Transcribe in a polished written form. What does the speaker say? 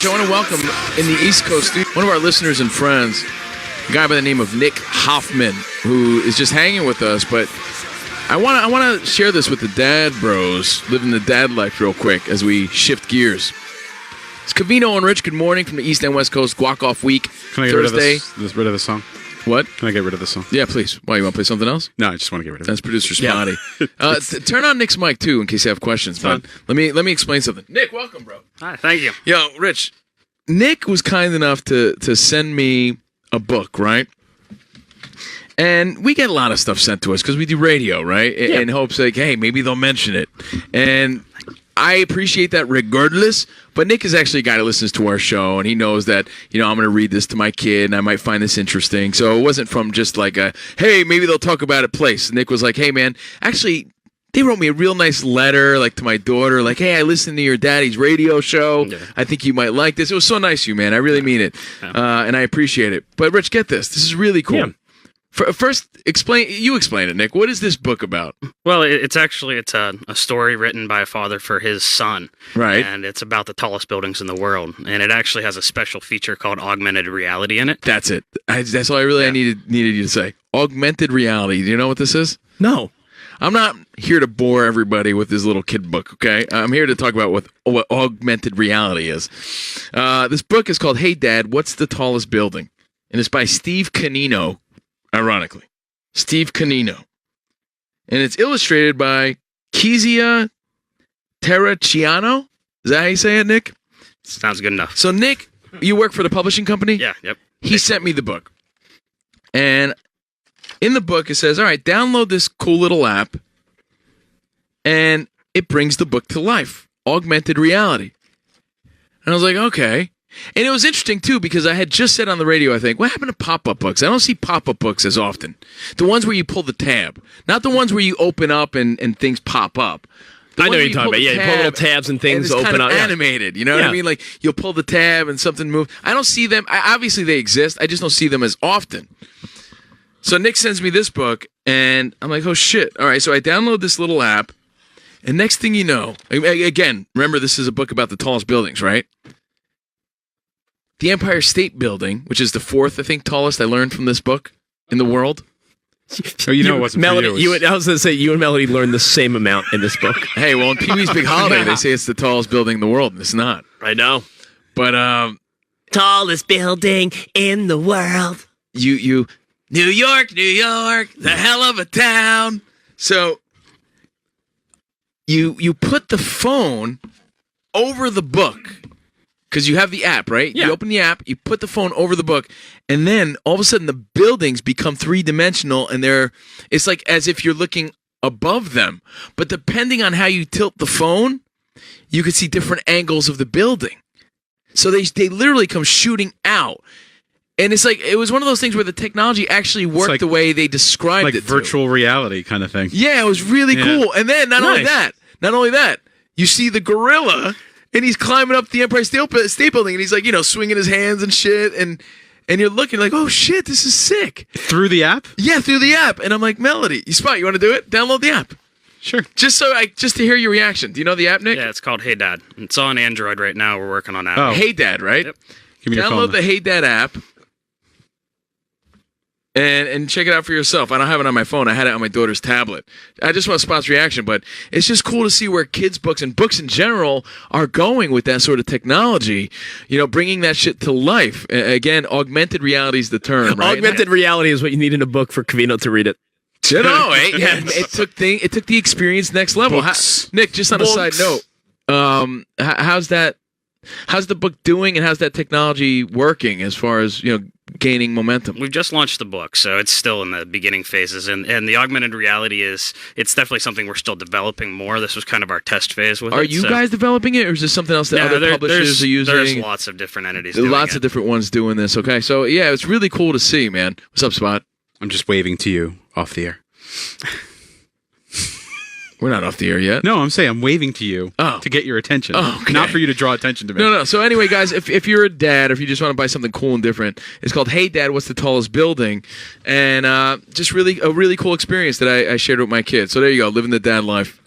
I want to welcome in the East Coast studio one of our listeners and friends, a guy by the name of Nick Hoffman, who is just hanging with us. But I want to share this with the dad bros, living the dad life real quick as we shift gears. It's Covino and Rich. Good morning from the East and West Coast. Guac off week. Can I get Thursday. rid of this song? What? Can I get rid of this song? Yeah, please. Why, you want to play something else? No, I just want to get rid of it. That's producer Spotty. Turn on Nick's mic, too, in case you have questions. But let me explain something. Nick, welcome, bro. Hi, thank you. Yo, Rich, Nick was kind enough to send me a book, right? And we get a lot of stuff sent to us because we do radio, right? In hopes like, hey, maybe they'll mention it. And I appreciate that regardless, but Nick is actually a guy that listens to our show, and he knows that, I'm going to read this to my kid, and I might find this interesting. So it wasn't from just like a, hey, maybe they'll talk about it place. Nick was like, hey, man, actually, they wrote me a real nice letter, like to my daughter, like, hey, I listened to your daddy's radio show. Yeah. I think you might like this. It was so nice of you, man. I really mean it, and I appreciate it. But, Rich, get this. This is really cool. Yeah. First, explain it, Nick. What is this book about? Well, it's a story written by a father for his son. Right. And it's about the tallest buildings in the world. And it actually has a special feature called augmented reality in it. That's it. That's all I needed you to say. Augmented reality. Do you know what this is? No. I'm not here to bore everybody with this little kid book, okay? I'm here to talk about what augmented reality is. This book is called Hey Dad, What's the Tallest Building? And it's by Steve Canino. Ironically, Steve Canino. And it's illustrated by Kezia Terracciano. Is that how you say it, Nick? Sounds good enough. So, Nick, you work for the publishing company? Yeah, yep. He sent me the book. And in the book, it says, all right, download this cool little app, and it brings the book to life. Augmented reality. And I was like, okay. And it was interesting, too, because I had just said on the radio, I think, what happened to pop-up books? I don't see pop-up books as often. The ones where you pull the tab. Not the ones where you open up and things pop up. I know what you're talking about. Yeah, you pull little tabs and things and open kind of up. Animated, you know what I mean? Like, you'll pull the tab and something moves. I don't see them. Obviously, they exist. I just don't see them as often. So Nick sends me this book, and I'm like, oh, shit. All right, so I download this little app, and next thing you know, again, remember, this is a book about the tallest buildings, right? The Empire State Building, which is the fourth, I think, tallest I learned from this book in the world. Oh, it wasn't Melody, for you. I was going to say, you and Melody learned the same amount in this book. Hey, well, in Pee-wee's Big Holiday, they say it's the tallest building in the world, and it's not. I know. But, tallest building in the world. You, New York, the hell of a town. So, you put the phone over the book. Because you have the app, right? Yeah. You open the app, you put the phone over the book, and then all of a sudden the buildings become three-dimensional, and it's like as if you're looking above them. But depending on how you tilt the phone, you can see different angles of the building. So they literally come shooting out. And it's like, it was one of those things where the technology actually worked the way they described it. Like virtual reality kind of thing. Yeah, it was really cool. And then not only that, you see the gorilla. And he's climbing up the Empire State Building, and he's like, swinging his hands and shit, and you're looking like, oh shit, this is sick. Through the app? Yeah, through the app. And I'm like, Melody, you want to do it? Download the app. Sure. Just to hear your reaction. Do you know the app, Nick? Yeah, it's called Hey Dad. It's on Android right now. We're working on that. Oh. Hey Dad, right? Yep. Give me your phone. Download the Hey Dad app. And check it out for yourself. I don't have it on my phone. I had it on my daughter's tablet. I just want Spot's reaction, but it's just cool to see where kids' books and books in general are going with that sort of technology, bringing that shit to life. Again, augmented reality is the term, right? Augmented reality is what you need in a book for Covino to read it. It took the experience next level. Nick, just on a side note, how's the book doing, and how's that technology working as far as, gaining momentum? We've just launched the book, so it's still in the beginning phases, and the augmented reality it's definitely something we're still developing more. This was kind of our test phase with it. Are you guys developing it, or is this something else that other publishers are using? There's lots of different entities doing it. Lots of different ones doing this. Okay, so yeah, it's really cool to see, man. What's up, Spot? I'm just waving to you off the air. We're not off the air yet. No, I'm saying I'm waving to you to get your attention. Oh, okay. Not for you to draw attention to me. No. So anyway, guys, if you're a dad, or if you just want to buy something cool and different, it's called Hey Dad, What's the Tallest Building? And just a really cool experience that I shared with my kids. So there you go, living the dad life.